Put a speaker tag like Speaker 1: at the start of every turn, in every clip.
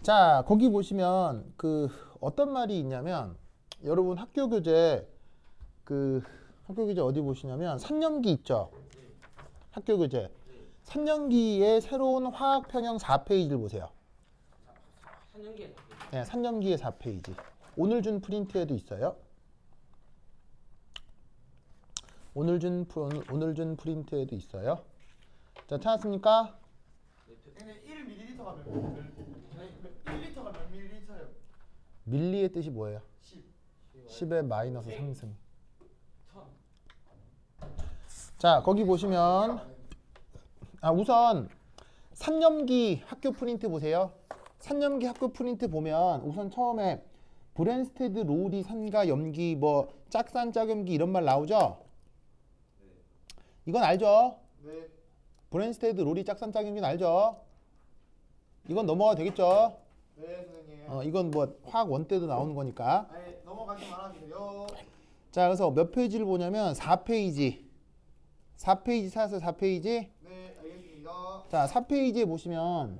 Speaker 1: 자, 거기 보시면 어떤 말이 있냐면 여러분 학교 교재 어디 보시냐면 3년기 있죠? 학교 교재. 3년기의 새로운 화학 편형 4페이지를 보세요.
Speaker 2: 3년기에
Speaker 1: 네, 3년기의 4페이지. 오늘 준 프린트에도 있어요. 오늘 준 프린트에도 있어요. 자, 찾았습니까?
Speaker 3: 1ml가 몇 1리터가 몇 ml예요?
Speaker 1: 밀리의 뜻이 뭐예요?
Speaker 3: 10.
Speaker 1: 10의 마이너스 3승.
Speaker 2: 1000.
Speaker 1: 자, 거기 보시면 우선 3년기 학교 프린트 보세요. 3년기 학교 프린트 보면 우선 처음에 브랜스테드, 로리, 산가, 염기, 뭐 짝산, 짝염기 이런 말 나오죠? 이건 알죠?
Speaker 3: 네.
Speaker 1: 브랜스테드, 로리, 짝산, 짝염기는 알죠? 이건 넘어가도 되겠죠?
Speaker 3: 네, 선생님.
Speaker 1: 이건 뭐 화학 원 때도 나오는 거니까.
Speaker 3: 아니, 넘어가지 말아주세요.
Speaker 1: 자, 그래서 몇 페이지를 보냐면 4페이지. 4페이지 찾았어요? 4페이지?
Speaker 3: 네, 알겠습니다.
Speaker 1: 자, 4페이지에 보시면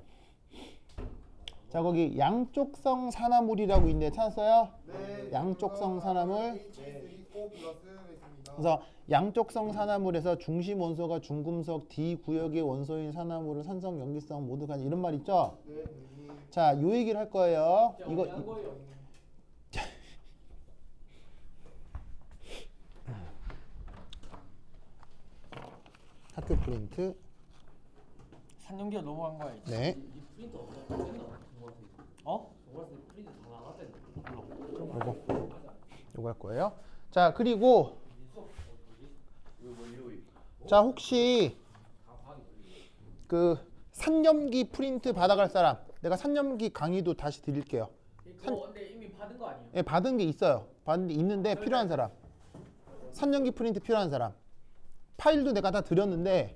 Speaker 1: 자, 거기 양쪽성 산화물이라고 있는데 찾았어요?
Speaker 3: 네.
Speaker 1: 양쪽성 산화물.
Speaker 3: H3O 플러스가 있습니다.
Speaker 1: 그래서 양쪽성 산화물에서 중심 원소가 중금속 D 구역의 원소인 산화물은 산성, 염기성 모두 가진 이런 말 있죠?
Speaker 3: 네, 선생님.
Speaker 1: 자, 요 얘기를 할 거예요. 이거
Speaker 2: 한 거예요.
Speaker 1: 학교 프린트.
Speaker 2: 3년기가 넘어간 거야.
Speaker 1: 네.
Speaker 2: 이 프린트 어디다 뺐나? 어? 정말 프린트 다 나갔대.
Speaker 1: 요거 할 거예요. 자, 그리고 자, 혹시 3년기 프린트 받아갈 사람, 내가 3년기 강의도 다시 드릴게요.
Speaker 2: 그거 근데 이미 받은 거 아니에요?
Speaker 1: 예, 받은 게 있어요. 받은 게 있는데 필요한 사람. 3년기 프린트 필요한 사람. 파일도 내가 다 드렸는데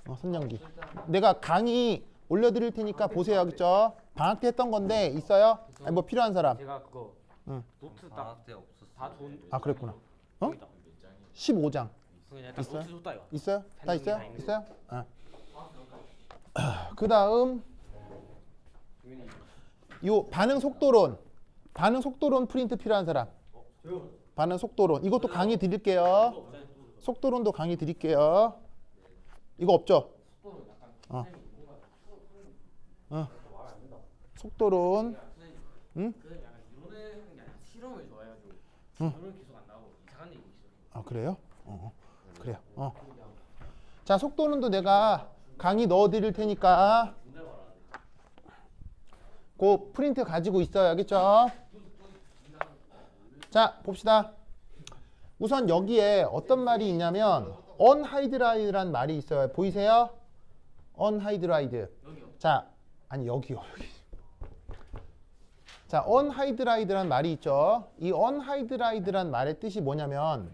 Speaker 1: 3년기. 내가 강의 올려드릴 테니까 보세요. 알겠죠? 방학 때 했던 건데 있어요? 아니, 뭐 필요한 사람.
Speaker 2: 제가 그거
Speaker 1: 응.
Speaker 2: 노트
Speaker 4: 방학 때 없었어.
Speaker 2: 다 돈.
Speaker 1: 아, 그랬구나. 어?
Speaker 2: 여기다.
Speaker 1: 15장.
Speaker 2: 그냥 딱
Speaker 1: 있어요?
Speaker 2: 노트 줬다 이거.
Speaker 1: 있어요? 다 있어요?
Speaker 2: 다 있는
Speaker 1: 있어요? 그 다음 요 반응 속도론. 반응 속도론 프린트 필요한 사람. 반응 속도론. 이것도 강의 드릴게요. 속도론도 강의 드릴게요. 이거 없죠? 속도론. 응?
Speaker 2: 그냥 약간 이론을 하는 게 아니라 실험을 좋아해가지고 이론은 계속 안 나오고 이상한 얘기 있어.
Speaker 1: 아, 그래요? 그래요. 자, 속도론도 내가 강의 넣어 드릴 테니까 그 프린트 가지고 있어요. 알겠죠? 자, 봅시다. 우선 여기에 어떤 말이 있냐면 unhydride란 말이 있어요. 보이세요? unhydride. 자, 아니 여기요. 여기. 자, unhydride란 말이 있죠. 이 unhydride란 말의 뜻이 뭐냐면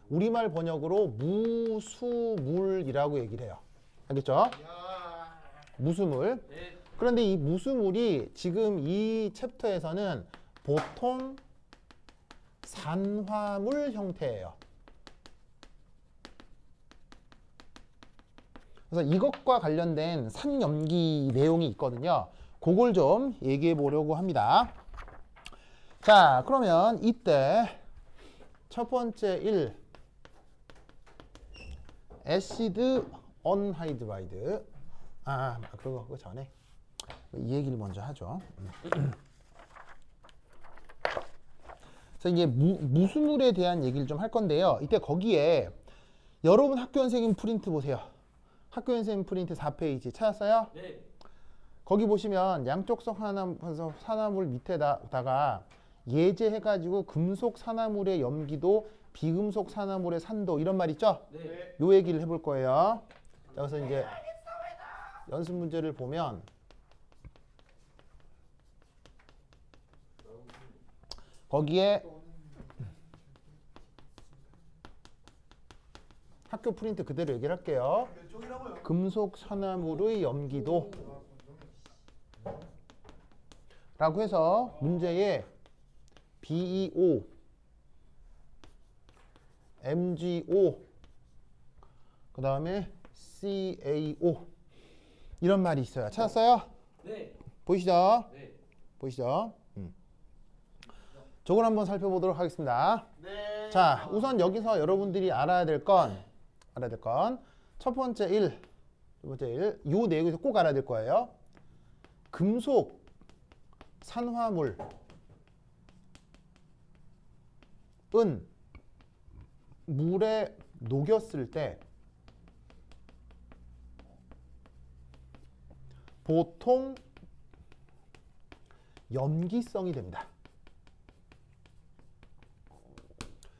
Speaker 1: 우리말 번역으로 무수물이라고 얘기를 해요. 알겠죠? 무수물. 그런데 이 무수물이 지금 이 챕터에서는 보통 산화물 형태예요. 그래서 이것과 관련된 산염기 내용이 있거든요. 그걸 좀 얘기해 보려고 합니다. 자, 그러면 이때 첫 번째 1 애시드 언하이드라이드. 그거 전에 이 얘기를 먼저 하죠. 그래서 이제 무수물에 대한 얘기를 좀 할 건데요. 이때 거기에 여러분 학교원생님 프린트 보세요. 학교원생님 프린트 4페이지 찾았어요?
Speaker 2: 네.
Speaker 1: 거기 보시면 양쪽성 산화물 밑에다가 예제해가지고 금속 산화물의 염기도, 비금속 산화물의 산도 이런 말 있죠?
Speaker 2: 네.
Speaker 1: 요 얘기를 해볼 거예요. 자, 그래서 이제 연습 문제를 보면 거기에 학교 프린트 그대로 얘기를 할게요.
Speaker 3: 몇 쪽이라고요?
Speaker 1: 금속 산화물의 염기도 라고 해서 문제에 BeO, MgO, 그 다음에 CaO 이런 말이 있어요. 찾았어요?
Speaker 2: 네.
Speaker 1: 보이시죠?
Speaker 2: 네.
Speaker 1: 보이시죠? 저걸 한번 살펴보도록 하겠습니다.
Speaker 3: 네.
Speaker 1: 자, 우선 여기서 여러분들이 알아야 될 건 첫 번째 1, 두 번째 1, 요 내용에서 꼭 알아야 될 거예요. 금속 산화물은 물에 녹였을 때 보통 염기성이 됩니다.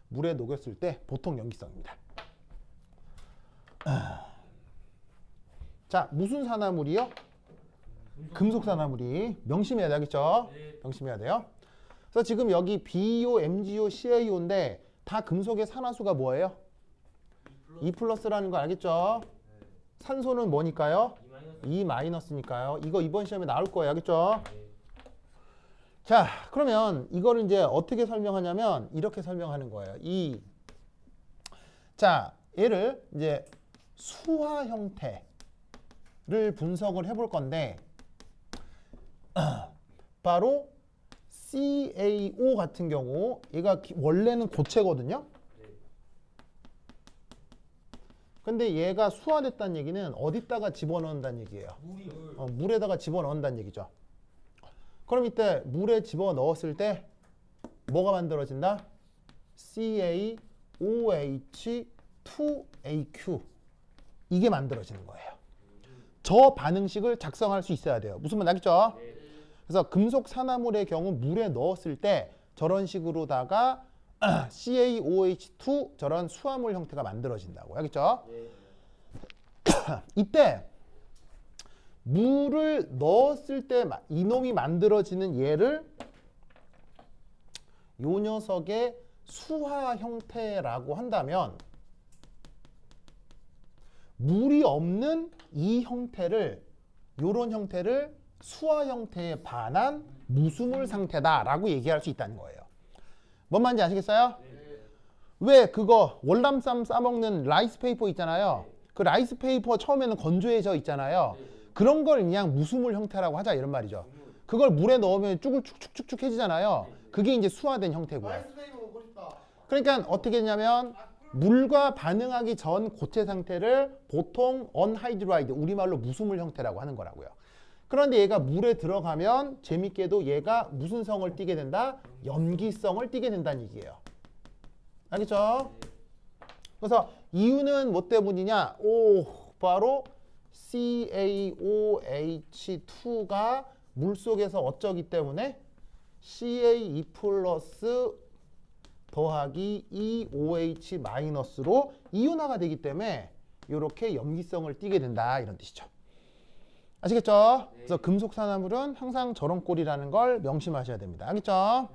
Speaker 1: 물에 녹였을 때 보통 염기성입니다. 자, 무슨 산화물이요? 금속 산화물이. 명심해야 되겠죠?
Speaker 2: 네.
Speaker 1: 명심해야 돼요. 그래서 지금 여기 BO, MgO, CaO인데 다 금속의 산화수가 뭐예요? 2 플러스라는 거 알겠죠? 산소는 뭐니까요? 2 마이너스니까요. 이거 이번 시험에 나올 거예요. 알겠죠? 자, 그러면 이거를 이제 어떻게 설명하냐면 이렇게 설명하는 거예요. 자, 얘를 이제 수화 형태를 분석을 해볼 건데 바로 CaO 같은 경우 얘가 원래는 고체거든요. 근데 얘가 수화됐다는 얘기는 어디다가 집어넣는다는 얘기예요. 물에다가 집어넣는다는 얘기죠. 그럼 이때 물에 집어넣었을 때 뭐가 만들어진다? CaOH2AQ 이게 만들어지는 거예요. 저 반응식을 작성할 수 있어야 돼요. 무슨 말 알겠죠? 그래서 금속 산화물의 경우 물에 넣었을 때 저런 식으로다가 CaOH2 저런 수화물 형태가 만들어진다고. 알겠죠? 이때 물을 넣었을 때 이놈이 만들어지는 얘를 요 녀석의 수화 형태라고 한다면 물이 없는 이 형태를 요런 형태를 수화 형태에 반한 무수물 상태다라고 얘기할 수 있다는 거예요. 뭔 말인지 아시겠어요? 왜 그거 월남쌈 싸먹는 라이스 페이퍼 있잖아요. 그 라이스 페이퍼 처음에는 건조해져 있잖아요. 그런 걸 그냥 무수물 형태라고 하자 이런 말이죠. 그걸 물에 넣으면 쭉쭉쭉쭉 해지잖아요. 그게 이제 수화된 형태고요.
Speaker 3: 라이스 페이퍼 먹고 싶다.
Speaker 1: 그러니까 어떻게 했냐면 물과 반응하기 전 고체 상태를 보통 언하이드라이드 우리말로 무수물 형태라고 하는 거라고요. 그런데 얘가 물에 들어가면 재밌게도 얘가 무슨 성을 띠게 된다? 염기성을 띠게 된다는 얘기예요. 알겠죠? 그래서 이유는 뭐 때문이냐? 바로 CaOH2가 물속에서 어쩌기 때문에 Ca2 플러스 더하기 EOH 마이너스로 이온화가 되기 때문에 이렇게 염기성을 띠게 된다 이런 뜻이죠. 아시겠죠? 그래서 금속 산화물은 항상 저런 꼴이라는 걸 명심하셔야 됩니다. 알겠죠?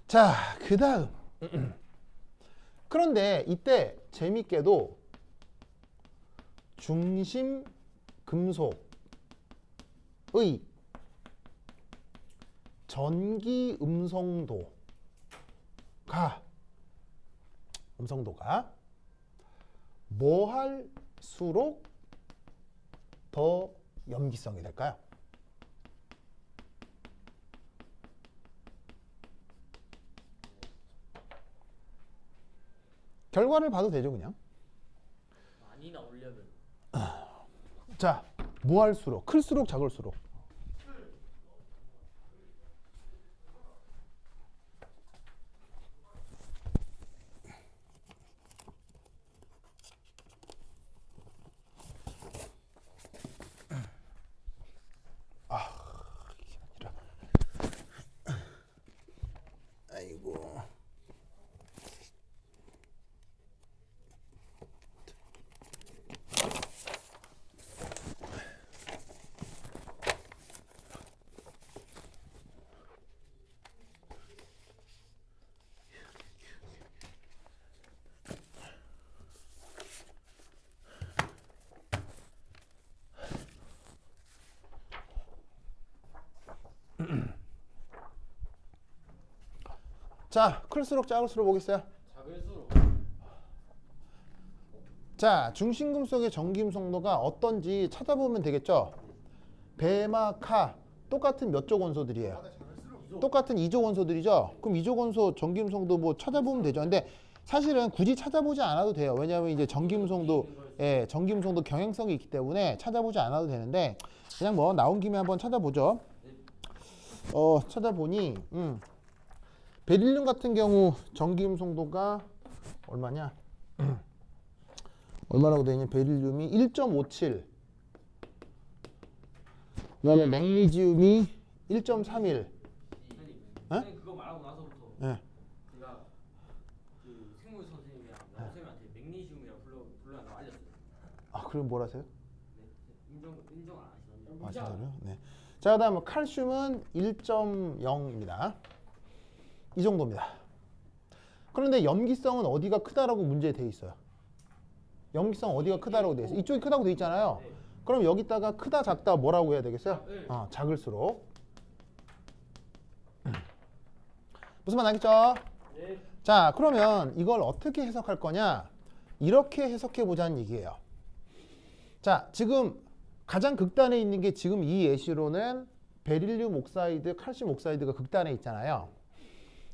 Speaker 1: 자, 그 다음 그런데 이때 재밌게도 중심 금속의 전기 음성도가 뭐 할수록 더 염기성이 될까요? 결과를 봐도 되죠, 그냥.
Speaker 2: 많이나 올려면
Speaker 1: 자, 뭐 할수록 클수록 작을수록 이게 아니라 아이고 자, 클수록 작을수록 뭐겠어요?
Speaker 2: 작을수록
Speaker 1: 자, 중심금속의 전기음성도가 어떤지 찾아보면 되겠죠? 배마, 카 똑같은 몇 조 원소들이에요? 똑같은 2조 원소들이죠? 그럼 2조 원소 전기음성도 뭐 찾아보면 되죠. 근데 사실은 굳이 찾아보지 않아도 돼요. 왜냐하면 이제 전기음성도, 예, 전기음성도 경향성이 있기 때문에 찾아보지 않아도 되는데 그냥 뭐 나온 김에 한번 찾아보죠. 찾아보니 베릴륨 같은 경우 전기음성도가 얼마냐? 얼마라고 되어 있냐? 베릴륨이 1.57. 그다음에 magnesium이 1.31.
Speaker 2: 선생님 그거 말하고 나서부터
Speaker 1: 예.
Speaker 2: 제가 그 생물 선생님이랑 선생님한테 맥니슘이라고 불러달라고 알렸어요.
Speaker 1: 아, 그럼 뭐라세요?
Speaker 2: 네, 인정 안 하시던데.
Speaker 1: 아, 진짜로요? 네. 자, 그다음 칼슘은 1.0입니다. 이 정도입니다. 그런데 염기성은 어디가 크다라고 문제에 돼 있어요? 염기성 어디가 크다라고 돼 있어요? 이쪽이 크다고 돼 있잖아요. 그럼 여기다가 크다 작다 뭐라고 해야 되겠어요? 작을수록. 무슨 말 알겠죠?
Speaker 2: 네.
Speaker 1: 자, 그러면 이걸 어떻게 해석할 거냐? 이렇게 해석해 보자는 얘기예요. 자, 지금 가장 극단에 있는 게 지금 이 예시로는 베릴륨 옥사이드, 칼슘 옥사이드가 극단에 있잖아요.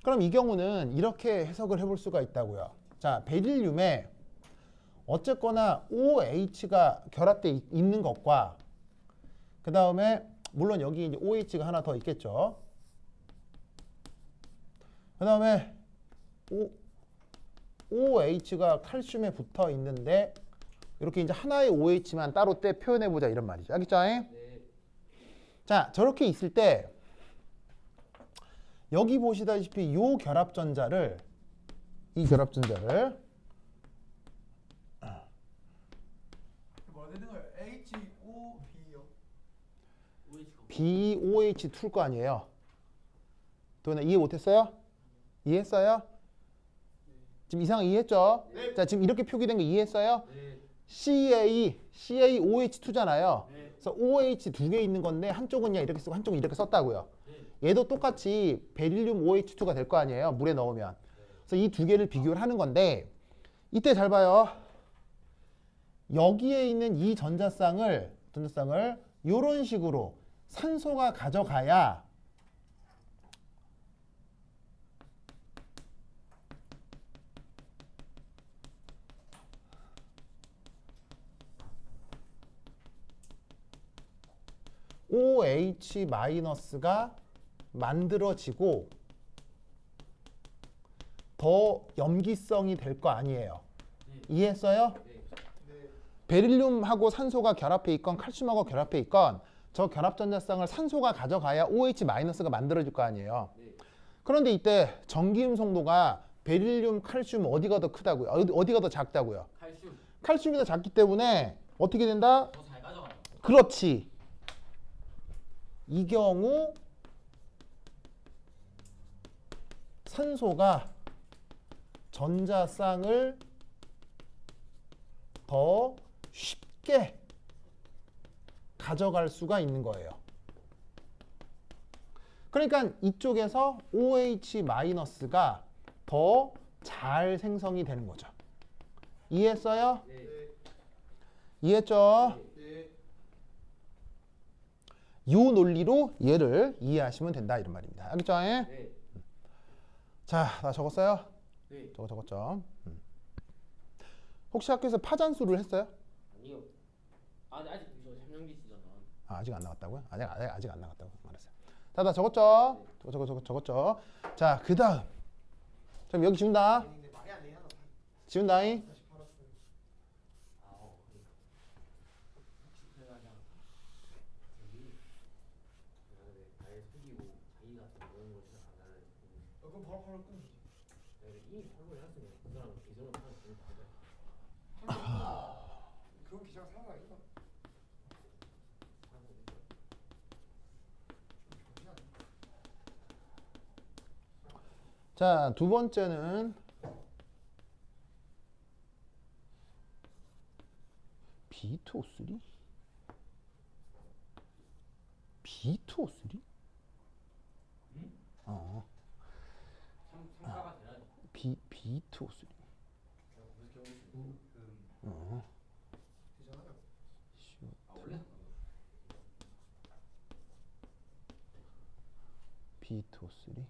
Speaker 1: 그럼 이 경우는 이렇게 해석을 해볼 수가 있다고요. 자, 베릴륨에 어쨌거나 OH가 결합돼 있는 것과 그 다음에 물론 여기 이제 OH가 하나 더 있겠죠. 그 다음에 OH가 칼슘에 붙어 있는데 이렇게 이제 하나의 OH만 따로 떼 표현해 보자 이런 말이죠. 알겠죠?
Speaker 2: 네.
Speaker 1: 자, 저렇게 있을 때 여기 보시다시피 이 결합전자를
Speaker 3: 뭐가 되는 거예요? HOB요.
Speaker 1: BOH2일 거 아니에요. 도현아 이해 못했어요? 이해했어요? 지금 이상 이해했죠?
Speaker 3: 네.
Speaker 1: 자, 지금 이렇게 표기된 거 이해했어요?
Speaker 2: 네.
Speaker 1: CaOH2잖아요.
Speaker 2: 네.
Speaker 1: 그래서 OH 두 개 있는 건데 한쪽은 그냥 이렇게 쓰고 한쪽은 이렇게 썼다고요. 얘도 똑같이 베릴륨 OH2가 될 거 아니에요. 물에 넣으면. 그래서 이 두 개를 비교를 하는 건데 이때 잘 봐요. 여기에 있는 이 전자쌍을 이런 식으로 산소가 가져가야 OH-가 만들어지고 더 염기성이 될 거 아니에요. 이해했어요?
Speaker 3: 네.
Speaker 1: 베릴륨하고 산소가 결합해 있건 칼슘하고 결합해 있건 저 결합전자쌍을 산소가 가져가야 OH-가 만들어질 거 아니에요. 그런데 이때 전기음성도가 베릴륨, 칼슘 어디가 더 크다고요? 어디가 더 작다고요?
Speaker 2: 칼슘
Speaker 1: 칼슘이 더 작기 때문에 어떻게 된다?
Speaker 2: 더 잘 가져가요.
Speaker 1: 그렇지. 이 경우 산소가 전자쌍을 더 쉽게 가져갈 수가 있는 거예요. 그러니까 이쪽에서 OH-가 더 잘 생성이 되는 거죠. 이해했어요?
Speaker 2: 네.
Speaker 1: 이해했죠?
Speaker 3: 네.
Speaker 1: 이 논리로 얘를 이해하시면 된다 이런 말입니다. 알겠죠?
Speaker 2: 네.
Speaker 1: 자, 다 적었어요?
Speaker 2: 네.
Speaker 1: 적었죠. 혹시 학교에서 파잔수를 했어요?
Speaker 2: 아니요. 아직 저 3년기 시잖아.
Speaker 1: 아, 아직 안 나갔다고요? 아직 안 나갔다고. 알았어요. 다 적었죠? 적었죠. 자, 그 다음. 그럼 여기 지운다.
Speaker 3: 근데 말이 안 되냐?
Speaker 1: 지운다잉.
Speaker 3: 다시 팔았어요.
Speaker 2: 혹시 그래가지고 여기 아예 속이고 자기 같은 그런 거 시작 안 하는.
Speaker 3: 그럼 바로 팔을 끊지.
Speaker 2: 이미 팔고 해놨으면 그 사람 이전으로 팔고 되는 거죠.
Speaker 3: 그런 기자가 사는 거 아닌가?
Speaker 1: 자, 두 번째는 B2O3? B2O3?
Speaker 2: 참가가 되나요?
Speaker 1: B2O3.
Speaker 2: 무슨 경우
Speaker 3: 되잖아요.
Speaker 2: 아 원래
Speaker 1: B2O3.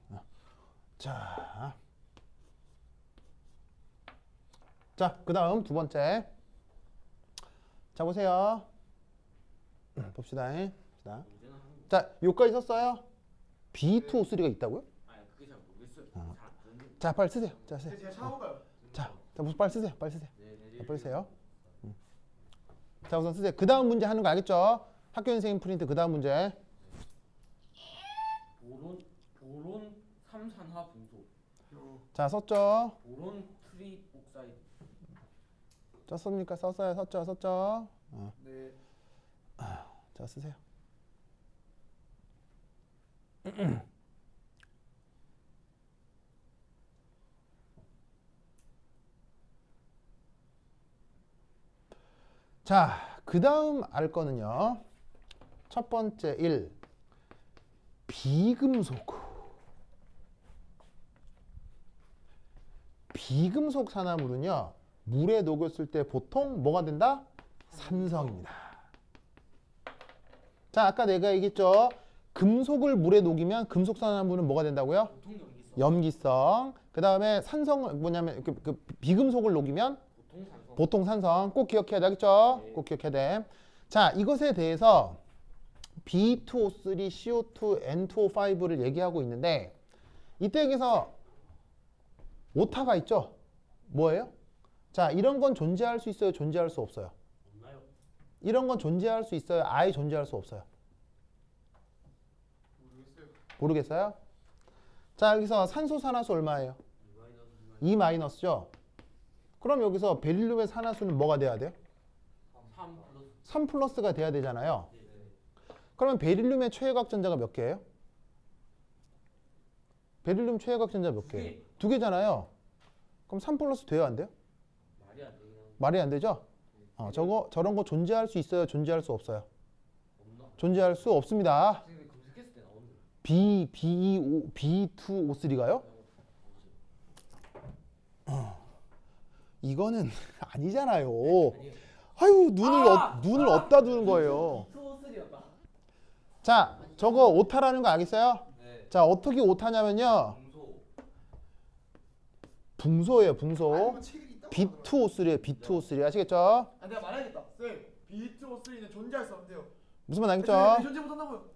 Speaker 1: 자, 그다음 두 번째. 자, 보세요. 봅시다. 봅시다.
Speaker 2: 문제는 하는 거.
Speaker 1: 자, 요까지 썼어요? B2O3가 있다고요?
Speaker 2: 아 그게 잘 모르겠어요. 잘안 듣는.
Speaker 1: 자, 빨리 쓰세요. 자, 쓰세요.
Speaker 3: 제가 찾아볼까요?
Speaker 1: 자, 빨리 쓰세요. 빨리 쓰세요.
Speaker 2: 네,
Speaker 1: 자, 빨리 쓰세요. 자, 우선 쓰세요. 그 다음 문제 하는 거 알겠죠? 학교 선생님 프린트 그 다음 문제.
Speaker 2: 보론 삼산화 붕소.
Speaker 1: 자, 썼죠?
Speaker 2: 보론 트리 옥사이드.
Speaker 1: 썼습니까? 썼어요. 썼죠?
Speaker 3: 네.
Speaker 1: 자, 쓰세요. 자, 그 다음 알 거는요. 첫 번째 1. 비금속. 비금속 산화물은요. 물에 녹였을 때 보통 뭐가 된다? 산성입니다. 자, 아까 내가 얘기했죠. 금속을 물에 녹이면 금속 산화물은 뭐가 된다고요?
Speaker 2: 보통 염기성.
Speaker 1: 염기성. 그 다음에 산성 뭐냐면 그 비금속을 녹이면
Speaker 2: 보통 산성.
Speaker 1: 보통 산성. 꼭 기억해야 되겠죠?
Speaker 2: 네.
Speaker 1: 꼭 기억해야 돼. 자, 이것에 대해서 B2O3, CO2, N2O5를 얘기하고 있는데 이때 여기서 오타가 있죠? 뭐예요? 자, 이런 건 존재할 수 있어요? 존재할 수 없어요?
Speaker 2: 없나요?
Speaker 1: 이런 건 존재할 수 있어요? 아예 존재할 수 없어요?
Speaker 3: 모르겠어요.
Speaker 1: 모르겠어요? 자, 여기서 산소 산화수 얼마예요? 2 마이너스죠? 그럼 여기서 베릴륨의 산화수는 뭐가 돼야 돼요?
Speaker 2: 3 플러스.
Speaker 1: 3 플러스가 돼야 되잖아요.
Speaker 2: 네.
Speaker 1: 그러면 베릴륨의 최외곽 전자가 몇 개예요? 베릴륨 최외곽 전자 몇
Speaker 2: 두
Speaker 1: 개예요?
Speaker 2: 개.
Speaker 1: 2개잖아요. 그럼 3 플러스 돼요? 안 돼요?
Speaker 2: 말이 안 되긴 하는데.
Speaker 1: 말이 안 되죠? 저런 거 존재할 수 있어요? 존재할 수 없어요?
Speaker 2: 없나?
Speaker 1: 존재할 수 없습니다.
Speaker 2: 선생님 검색했을 때 나오는데.
Speaker 1: B2O3가요? 이거는 아니잖아요.
Speaker 2: 아니요.
Speaker 1: 아유, 눈을 어디다 두는 거예요.
Speaker 2: B2O3였다.
Speaker 1: 자, 저거 오타라는 거 알겠어요?
Speaker 2: 네.
Speaker 1: 자, 어떻게 오타냐면요.
Speaker 2: 붕소.
Speaker 1: 붕소예요,
Speaker 3: 아니,
Speaker 1: 붕소.
Speaker 3: 이거 책이 있다고
Speaker 1: B2O3예요, B2O3. 아시겠죠?
Speaker 3: 아, 내가 말해야겠다. 쌤, B2O3는 존재할 수 없는데요.
Speaker 1: 무슨 말 알겠죠?
Speaker 3: 존재 못한다고요.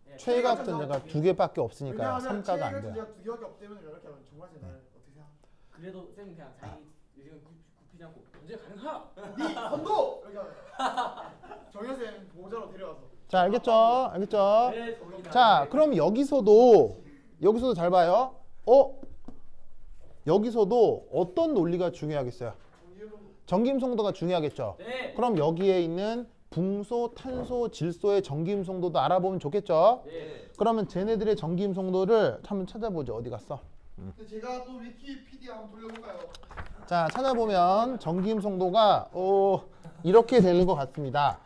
Speaker 2: 네.
Speaker 1: 최외곽 전자가 2개밖에 없으니까
Speaker 3: 왜냐하면
Speaker 1: 3가가 안 돼요.
Speaker 3: 전제가 두 개밖에 없기 때문에 이렇게 하면 정말 제 나를 어떻게 생각?
Speaker 2: 그래도 쌤 그냥 자기 의견 굽히지 않고 언제 가능하?
Speaker 3: 네 선도 이렇게 하면 정현 쌤 보호자로 데려가서.
Speaker 1: 자, 알겠죠?
Speaker 2: 네, 거기다.
Speaker 1: 자, 그럼 여기서도 잘 봐요. 여기서도 어떤 논리가 중요하겠어요? 전기임송도가 중요하겠죠?
Speaker 2: 네.
Speaker 1: 그럼 여기에 있는 붕소, 탄소, 질소의 전기임송도도 알아보면 좋겠죠?
Speaker 2: 네.
Speaker 1: 그러면 쟤네들의 전기임송도를 한번 찾아보죠. 어디 갔어?
Speaker 3: 근데 제가 또 위키피디아 한번 돌려볼까요?
Speaker 1: 자, 찾아보면 전기임송도가 이렇게 되는 것 같습니다.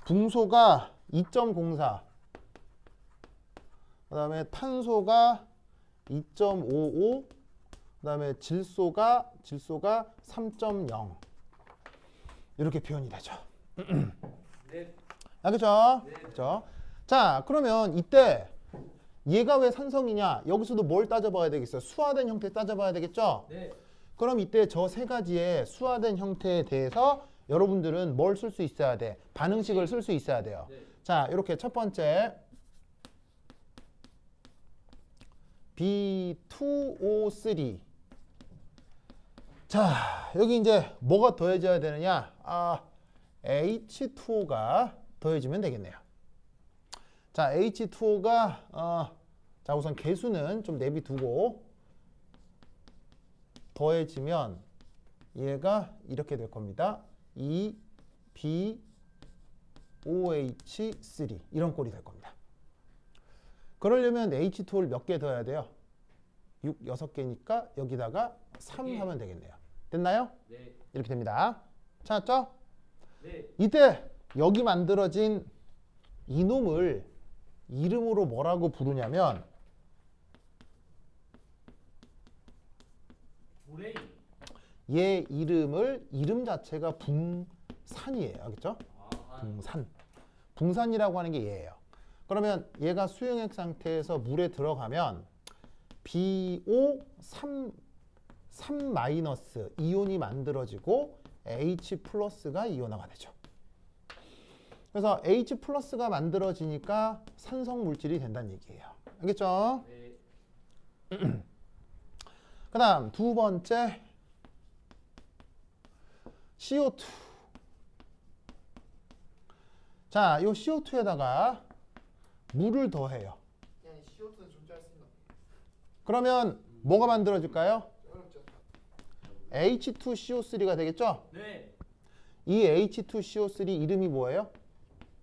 Speaker 1: 붕소가 2.04, 그 다음에 탄소가 2.55, 그 다음에 질소가 3.0 이렇게 표현이 되죠.
Speaker 2: 네.
Speaker 1: 알겠죠?
Speaker 2: 네.
Speaker 1: 그렇죠? 자, 그러면 이때 얘가 왜 산성이냐? 여기서도 뭘 따져봐야 되겠어요? 수화된 형태 따져봐야 되겠죠?
Speaker 2: 네.
Speaker 1: 그럼 이때 저 세 가지의 수화된 형태에 대해서 여러분들은 뭘 쓸 수 있어야 돼? 반응식을 쓸 수 있어야 돼요.
Speaker 2: 네.
Speaker 1: 자, 이렇게 첫 번째 B2O3. 자, 여기 이제 뭐가 더해져야 되느냐? H2O가 더해지면 되겠네요. 자, H2O가 자, 우선 개수는 좀 내비두고 더해지면 얘가 이렇게 될 겁니다. BOH3 이런 꼴이 될 겁니다. 그러려면 H2O를 몇 개 더해야 돼요? 6개니까 여기다가 3 하면 되겠네요. 됐나요?
Speaker 2: 네.
Speaker 1: 이렇게 됩니다. 찾았죠?
Speaker 2: 네.
Speaker 1: 이때 여기 만들어진 이놈을 이름으로 뭐라고 부르냐면
Speaker 2: 브레인.
Speaker 1: 얘 이름 자체가 붕산이에요. 알겠죠? 붕산. 붕산이라고 하는 게 얘예요. 그러면 얘가 수용액 상태에서 물에 들어가면 BO3 이온이 만들어지고 H+가 이온화가 되죠. 그래서 H+가 만들어지니까 산성 물질이 된다는 얘기예요. 알겠죠?
Speaker 2: 네.
Speaker 1: 그 다음 두 번째 CO2. 자, 이 CO2에다가 물을 더해요.
Speaker 3: 그냥 CO2는 존재할 수 있나?
Speaker 1: 그러면 뭐가 만들어질까요?
Speaker 3: 어렵죠.
Speaker 1: H2CO3가 되겠죠?
Speaker 2: 네.
Speaker 1: 이 H2CO3 이름이 뭐예요?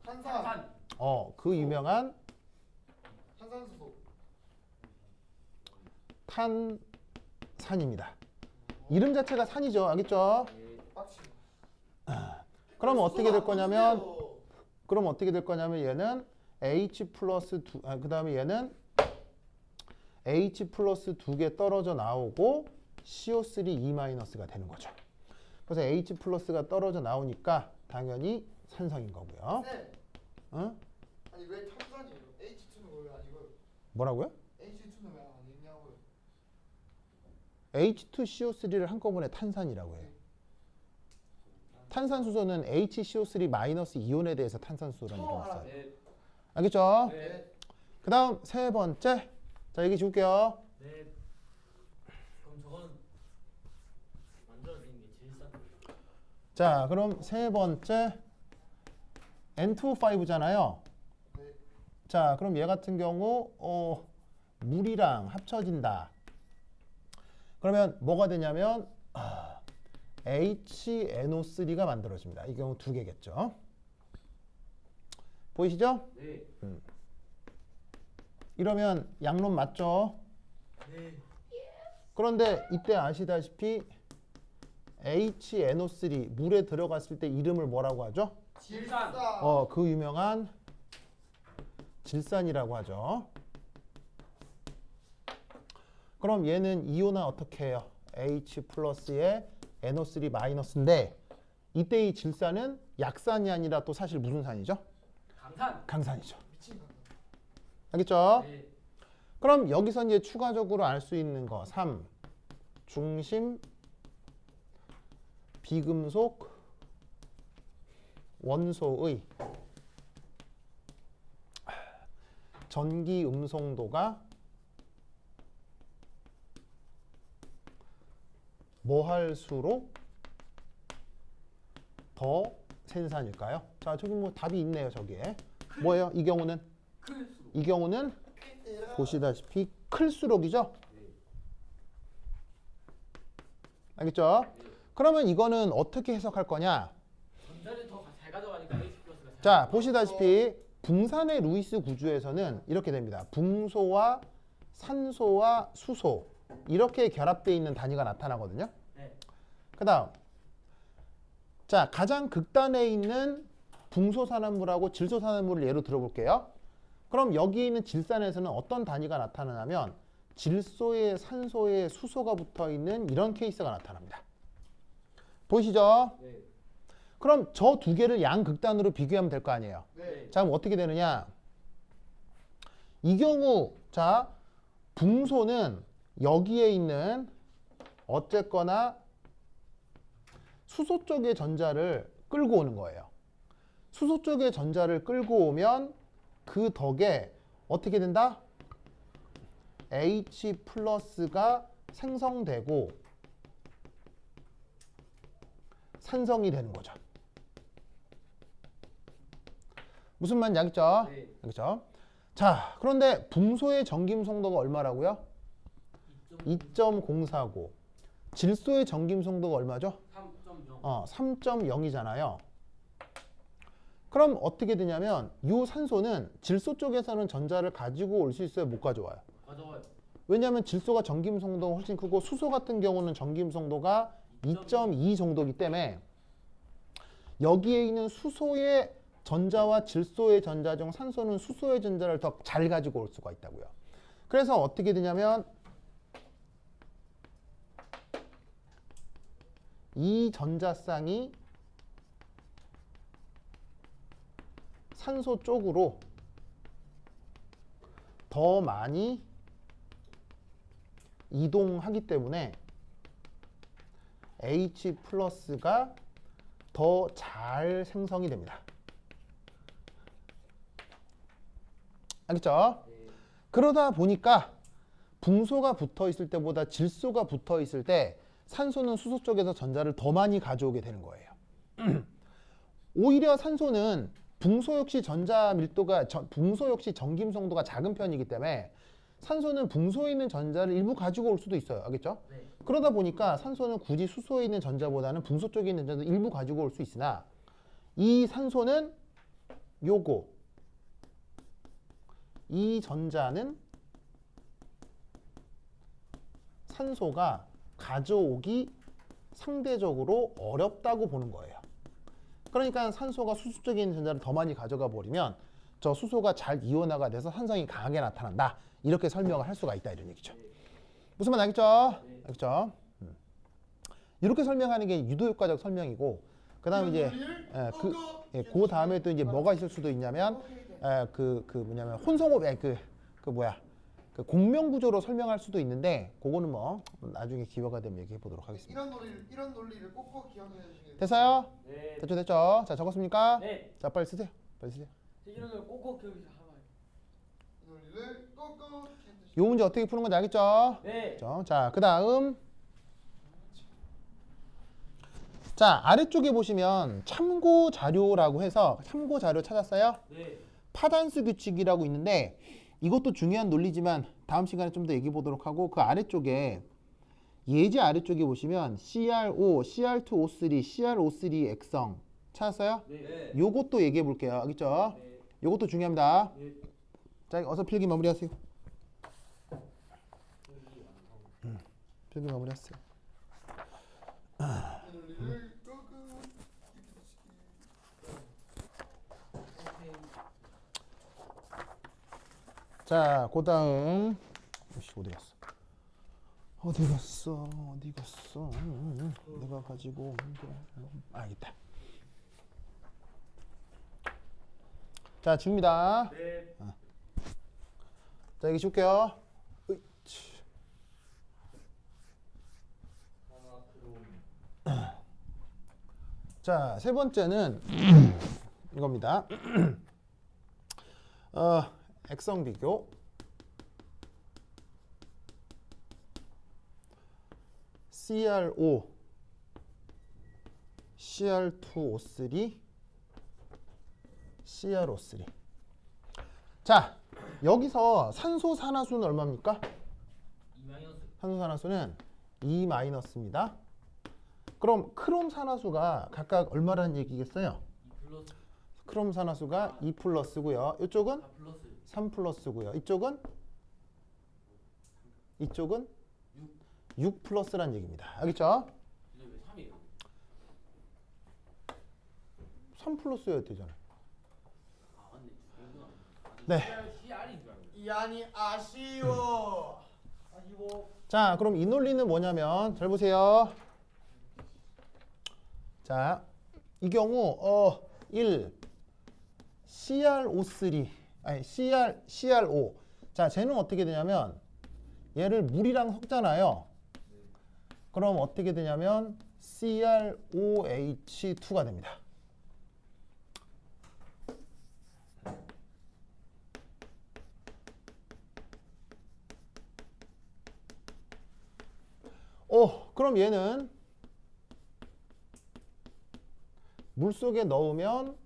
Speaker 3: 탄산.
Speaker 1: 그 유명한
Speaker 3: 탄산수소.
Speaker 1: 탄산입니다. 이름 자체가 산이죠. 알겠죠?
Speaker 2: 네.
Speaker 3: 빡침.
Speaker 1: 그러면 어떻게 될 거냐면 얘는 H 플러스 그 다음에 얘는 H 플러스 2개 떨어져 나오고 CO3 E-가 되는 거죠. 그래서 H 플러스가 떨어져 나오니까 당연히 산성인 거고요.
Speaker 3: 쌤.
Speaker 1: 응?
Speaker 3: 아니 왜 탄산이에요? H2는 왜 아니고요?
Speaker 1: 뭐라고요?
Speaker 3: H2는 왜 아니냐고요?
Speaker 1: H2CO3를 한꺼번에 탄산이라고 해요. 탄산수소는 HCO3- 이온에 대해서 탄산수소라는 이름을 써요.
Speaker 2: 네.
Speaker 1: 알겠죠?
Speaker 2: 네.
Speaker 1: 그 다음 세 번째. 자, 얘기 줄게요.
Speaker 2: 네. 그럼 저건 만들어진 게 질산.
Speaker 1: 자, 그럼 세 번째 N2O5잖아요.
Speaker 3: 네.
Speaker 1: 자, 그럼 얘 같은 경우 물이랑 합쳐진다. 그러면 뭐가 되냐면 HNO3가 만들어집니다. 이 경우 두 개겠죠. 보이시죠?
Speaker 2: 네.
Speaker 1: 이러면 양론 맞죠?
Speaker 2: 네.
Speaker 1: 그런데 이때 아시다시피 HNO3 물에 들어갔을 때 이름을 뭐라고 하죠?
Speaker 2: 질산.
Speaker 1: 그 유명한 질산이라고 하죠. 그럼 얘는 이온화 어떻게 해요? H 플러스에 NO3 마이너스인데 이때 이 질산은 약산이 아니라 또 사실 무슨 산이죠?
Speaker 2: 강산.
Speaker 1: 강산이죠.
Speaker 3: 미친 거.
Speaker 1: 알겠죠?
Speaker 2: 네.
Speaker 1: 그럼 여기서 이제 추가적으로 알 수 있는 거 3. 중심 비금속 원소의 전기 음성도가 뭐 할수록 더 센 산일까요? 자, 저기 뭐 답이 있네요, 저기에. 뭐예요? 이 경우는?
Speaker 2: 클수록.
Speaker 1: 이 경우는 보시다시피 클수록이죠? 알겠죠? 그러면 이거는 어떻게 해석할 거냐?
Speaker 2: 전자를 더 잘 가져가니까 H 플러스가 잘.
Speaker 1: 자, 보시다시피 붕산의 루이스 구조에서는 이렇게 됩니다. 붕소와 산소와 수소 이렇게 결합되어 있는 단위가 나타나거든요.
Speaker 2: 네.
Speaker 1: 그 다음 자, 가장 극단에 있는 붕소산화물하고 질소산화물을 예로 들어볼게요. 그럼 여기 있는 질산에서는 어떤 단위가 나타나냐면 질소에 산소에 수소가 붙어있는 이런 케이스가 나타납니다. 보이시죠?
Speaker 2: 네.
Speaker 1: 그럼 저 두 개를 양극단으로 비교하면 될 거 아니에요.
Speaker 3: 네.
Speaker 1: 자, 그럼 어떻게 되느냐? 이 경우 자, 붕소는 여기에 있는 어쨌거나 수소 쪽의 전자를 끌고 오는 거예요. 수소 쪽의 전자를 끌고 오면 그 덕에 어떻게 된다? H 플러스가 생성되고 산성이 되는 거죠. 무슨 말인지 알겠죠?
Speaker 2: 네.
Speaker 1: 그렇죠? 자, 그런데 붕소의 전기음성도가 얼마라고요? 2.049. 질소의 전기음성도가 얼마죠?
Speaker 2: 3.0.
Speaker 1: 3.0이잖아요. 그럼 어떻게 되냐면 이 산소는 질소 쪽에서는 전자를 가지고 올 수 있어요? 못 가져와요?
Speaker 2: 가져와요.
Speaker 1: 왜냐하면 질소가 전기음성도가 훨씬 크고 수소 같은 경우는 전기음성도가 2.2 정도이기 때문에 여기에 있는 수소의 전자와 질소의 전자 중 산소는 수소의 전자를 더 잘 가지고 올 수가 있다고요. 그래서 어떻게 되냐면 이 전자쌍이 산소 쪽으로 더 많이 이동하기 때문에 H 플러스가 더 잘 생성이 됩니다. 알겠죠?
Speaker 2: 네.
Speaker 1: 그러다 보니까 붕소가 붙어 있을 때보다 질소가 붙어 있을 때 산소는 수소 쪽에서 전자를 더 많이 가져오게 되는 거예요. 오히려 산소는 붕소 역시 붕소 역시 전김성도가 작은 편이기 때문에 산소는 붕소에 있는 전자를 일부 가지고 올 수도 있어요. 알겠죠?
Speaker 2: 네.
Speaker 1: 그러다 보니까 산소는 굳이 수소에 있는 전자보다는 붕소 쪽에 있는 전자를 일부 가지고 올 수 있으나 이 산소는 이 전자는 산소가 가져오기 상대적으로 어렵다고 보는 거예요. 그러니까 산소가 수소 쪽에 있는 전자를 더 많이 가져가 버리면 저 수소가 잘 이온화가 돼서 산성이 강하게 나타난다. 이렇게 설명을 할 수가 있다 이런 얘기죠. 무슨 말 알겠죠?
Speaker 2: 네.
Speaker 1: 알겠죠? 이렇게 설명하는 게 유도효과적 설명이고 그 다음에 이제 그 다음에 또 이제 뭐가 있을 수도 있냐면 뭐냐면 혼성호 그 공명구조로 설명할 수도 있는데 그거는 뭐 나중에 기회가 되면 얘기해 보도록 하겠습니다.
Speaker 3: 이런 논리를 꼭꼭 기억해 주시겠어요?
Speaker 1: 됐어요?
Speaker 2: 네.
Speaker 1: 됐죠? 자, 적었습니까?
Speaker 2: 네.
Speaker 1: 자, 빨리 쓰세요. 빨리 쓰세요.
Speaker 2: 이런 걸 꼭꼭 기억해서 하면.
Speaker 3: 이 논리를 꼭꼭 기억해 주시겠어요?
Speaker 1: 요 문제 어떻게 푸는 건지 알겠죠?
Speaker 2: 네.
Speaker 1: 자, 그 다음. 자, 아래쪽에 보시면 참고 자료라고 해서 참고 자료 찾았어요?
Speaker 2: 네.
Speaker 1: 파단수 규칙이라고 있는데 이것도 중요한 논리지만 다음 시간에 좀 더 얘기해 보도록 하고 그 아래쪽에 예제 아래쪽에 보시면 CrO, Cr2O3, CrO3 액성 찾았어요?
Speaker 2: 네.
Speaker 1: 요것도 얘기해 볼게요. 알겠죠?
Speaker 2: 네.
Speaker 1: 요것도 중요합니다.
Speaker 2: 네.
Speaker 1: 자, 어서 필기 마무리하세요. 필기 마무리하세요.
Speaker 3: 이 논리를 꼭꼭 기억해 주시겠어요?
Speaker 1: 자, 그 다음 어디 갔어? 어디 갔어? 내가 가지고 온 게 알겠다. 자, 줍니다.
Speaker 2: 네.
Speaker 1: 자, 여기 줄게요. 자, 세 번째는 이겁니다. 액성 비교. CrO, Cr2O3, CrO3. 자, 여기서 산소 산화수는 얼마입니까?
Speaker 2: 2마이너스.
Speaker 1: 산소 산화수는 2-입니다. 그럼 크롬 산화수가 각각 얼마라는 얘기겠어요?
Speaker 2: 2 플러스
Speaker 1: 크롬 산화수가 2 플러스고요. 이쪽은
Speaker 2: 4 플러스
Speaker 1: 3 플러스고요. 이쪽은
Speaker 2: 6.
Speaker 1: 6 플러스란 얘기입니다. 알겠죠?
Speaker 2: 근데 왜 3이에요?
Speaker 1: 3 플러스여야 되잖아요.
Speaker 2: 아 맞네. 이구나.
Speaker 1: 네.
Speaker 2: CR인 줄 알고.
Speaker 3: 이안이 아쉬워.
Speaker 1: 자, 그럼 이 논리는 뭐냐면 잘 보세요. 자, 이 경우 1 CrO3 아니 CrO. 자, 쟤는 어떻게 되냐면 얘를 물이랑 섞잖아요. 그럼 어떻게 되냐면 CrOH2가 됩니다. 그럼 얘는 물속에 넣으면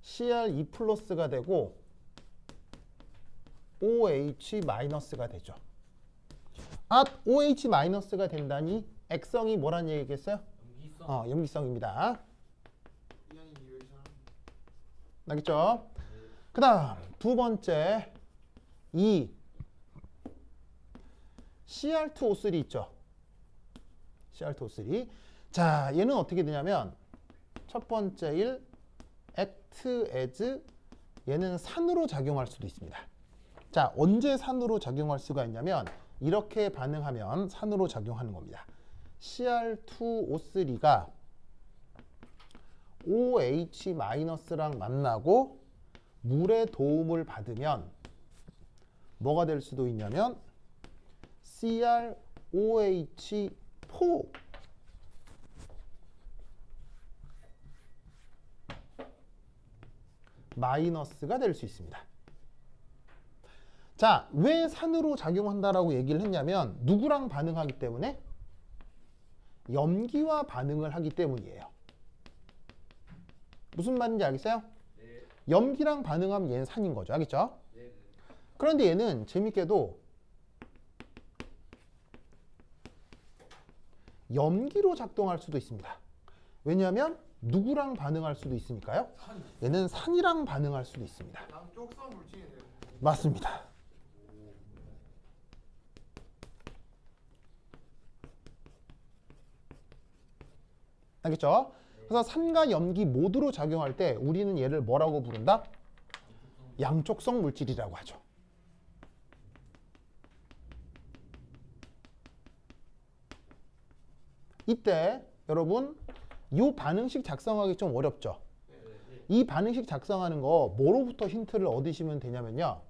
Speaker 1: Cr2 플러스가 되고 OH 마이너스가 되죠. OH 마이너스가 된다니 액성이 뭐란 얘기겠어요?
Speaker 2: 염기성.
Speaker 1: 염기성입니다.
Speaker 3: 이안이 이외 사람.
Speaker 1: 알겠죠? 그 다음 두 번째 이 Cr2O3 있죠? Cr2O3. 자, 얘는 어떻게 되냐면 첫 번째 1 act as 얘는 산으로 작용할 수도 있습니다. 자, 언제 산으로 작용할 수가 있냐면 이렇게 반응하면 산으로 작용하는 겁니다. Cr2O3가 OH-랑 만나고 물의 도움을 받으면 뭐가 될 수도 있냐면 CrOH4 마이너스가 될 수 있습니다. 자, 왜 산으로 작용한다라고 얘기를 했냐면 누구랑 반응하기 때문에? 염기와 반응을 하기 때문이에요. 무슨 말인지 알겠어요?
Speaker 2: 네.
Speaker 1: 염기랑 반응하면 얘는 산인 거죠. 알겠죠?
Speaker 2: 네.
Speaker 1: 그런데 얘는 재밌게도 염기로 작동할 수도 있습니다. 왜냐하면 누구랑 반응할 수도 있으니까요. 얘는 산이랑 반응할 수도 있습니다.
Speaker 3: 양쪽성 물질이네요.
Speaker 1: 맞습니다. 알겠죠? 그래서 산과 염기 모두로 작용할 때 우리는 얘를 뭐라고 부른다? 양쪽성 물질이라고 하죠. 이때 여러분 이 반응식 작성하기 좀 어렵죠? 이 반응식 작성하는 거 뭐로부터 힌트를 얻으시면 되냐면요.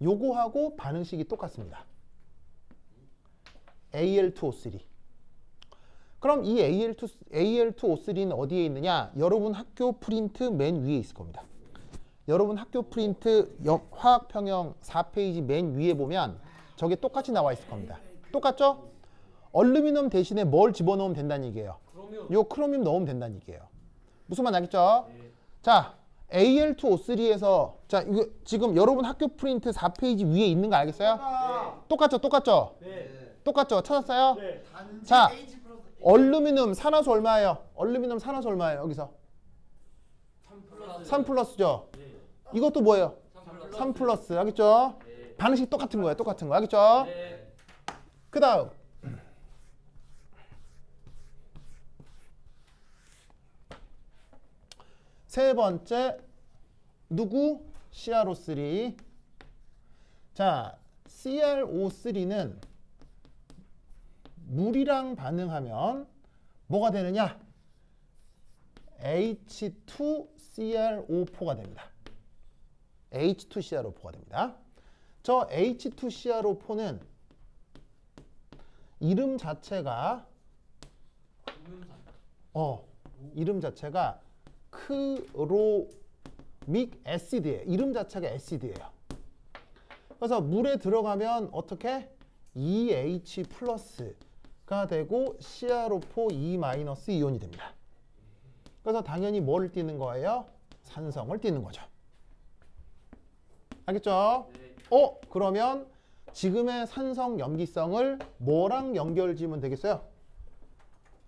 Speaker 1: 요거하고 반응식이 똑같습니다. Al2O3. 그럼 이 Al2O3는 어디에 있느냐? 여러분 학교 프린트 맨 위에 있을 겁니다. 여러분 학교 프린트 화학평형 4페이지 맨 위에 보면 저게 똑같이 나와 있을 겁니다. 똑같죠? 얼루미늄 대신에 뭘 집어넣으면 된다는 얘기예요. 요 크로뮴 넣으면 된다는 얘기예요. 무슨 말 알겠죠?
Speaker 2: 네.
Speaker 1: 자, Al2O3에서 자, 이거 지금 여러분 학교 프린트 4페이지 위에 있는 거 알겠어요? 똑같죠? 똑같죠?
Speaker 2: 네.
Speaker 1: 똑같죠? 찾았어요?
Speaker 2: 네.
Speaker 3: 단지
Speaker 1: 자,
Speaker 3: H 플러스
Speaker 1: 얼루미늄 산화수 얼마예요? 얼루미늄 산화수 얼마예요? 여기서
Speaker 2: 3
Speaker 1: 3 플러스죠?
Speaker 2: 네.
Speaker 1: 이것도 뭐예요? 3 플러스 알겠죠?
Speaker 2: 네.
Speaker 1: 반응식 똑같은 거예요. 똑같은 거 알겠죠?
Speaker 2: 네.
Speaker 1: 그 다음 세 번째 누구? CrO3. 자, CrO3는 물이랑 반응하면 뭐가 되느냐? H2CrO4가 됩니다. H2CrO4가 됩니다. 저 H2CrO4는 이름 자체가 크로믹 애시드예요. 이름 자체가 애시드예요. 그래서 물에 들어가면 어떻게? EH 플러스가 되고 CrO4 E 마이너스 이온이 됩니다. 그래서 당연히 뭐를 띠는 거예요? 산성을 띠는 거죠. 알겠죠?
Speaker 2: 네.
Speaker 1: 그러면 지금의 산성 염기성을 뭐랑 연결지으면 되겠어요?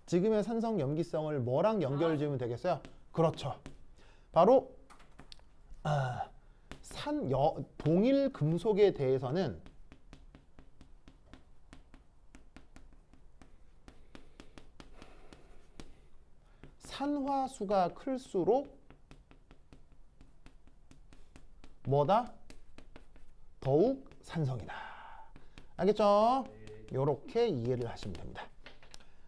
Speaker 1: 지금의 산성 염기성을 뭐랑 연결지으면 되겠어요? 그렇죠. 바로 동일 금속에 대해서는 산화수가 클수록 뭐다? 더욱 산성이다. 알겠죠? 이렇게 이해를 하시면 됩니다.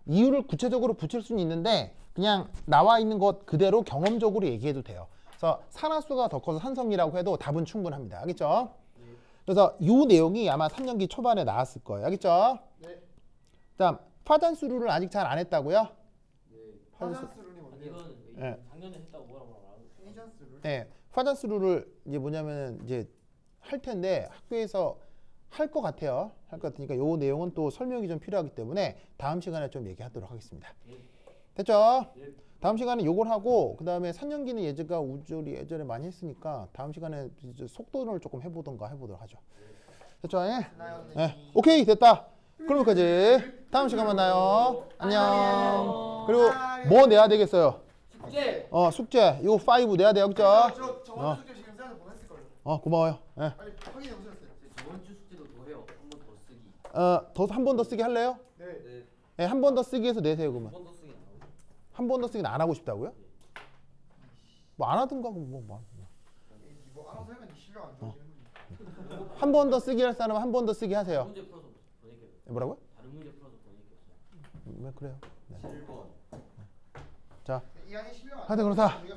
Speaker 1: 이유를 구체적으로 붙일 수는 있는데 그냥 나와 있는 것 그대로 경험적으로 얘기해도 돼요. 그래서 산화수가 더 커서 산성이라고 해도 답은 충분합니다. 알겠죠? 그래서 이 내용이 아마 3년기 초반에 나왔을 거예요. 알겠죠?
Speaker 3: 네.
Speaker 1: 다음 화산수류를 아직 잘 안 했다고요?
Speaker 3: 화산수륜이 뭔데요?
Speaker 2: 이건
Speaker 1: 네.
Speaker 2: 작년에 했다고 뭐라고 안 하고.
Speaker 3: 헤이전스룰.
Speaker 1: 네, 화산수류를 이제 뭐냐면 이제 할 텐데 학교에서 할 것 같아요. 할 것 같으니까 요 내용은 또 설명이 좀 필요하기 때문에 다음 시간에 좀 얘기하도록 하겠습니다.
Speaker 2: 네.
Speaker 1: 됐죠?
Speaker 2: 네.
Speaker 1: 다음 시간에 요걸 하고 그 다음에 3년기는 예제가 우주리 예전에 많이 했으니까 다음 시간에 이제 속도를 조금 해보도록 하죠. 됐죠? 예? 네. 오케이 됐다. 그럼 여기까지. 다음 시간 만나요. 안녕. 그리고 뭐 내야 되겠어요?
Speaker 2: 숙제.
Speaker 1: 숙제 이거 5 내야 돼요. 그죠?
Speaker 3: 저번 숙제 지금 쌤한테 보냈을 걸요.
Speaker 1: 고마워요. 예.
Speaker 3: 빨리 확인해 보셨어요.
Speaker 2: 저번 주 숙제도 더 해요. 한 번 더 쓰기.
Speaker 1: 한 번 더 쓰기 할래요?
Speaker 3: 네.
Speaker 2: 네.
Speaker 1: 예, 한 번 더 쓰기 해서 내세요. 그러면
Speaker 2: 한 번 더 쓰기 나오고.
Speaker 1: 한 번 더 쓰기는 안 하고 싶다고요? 뭐 안 하든가 뭐.
Speaker 3: 실력 안 좋으시는 분이.
Speaker 1: 한 번 더 쓰기 할 사람은 한 번 더 쓰기 하세요.
Speaker 2: 문제 풀어서 보낼게요.
Speaker 1: 뭐라고요?
Speaker 2: 다른 문제 풀어서 보낼게요.
Speaker 1: 그래요. 네.
Speaker 4: 7번.
Speaker 1: 자,
Speaker 3: 이 안에 실력 안
Speaker 1: 하여튼 그렇다.
Speaker 3: 좋으시는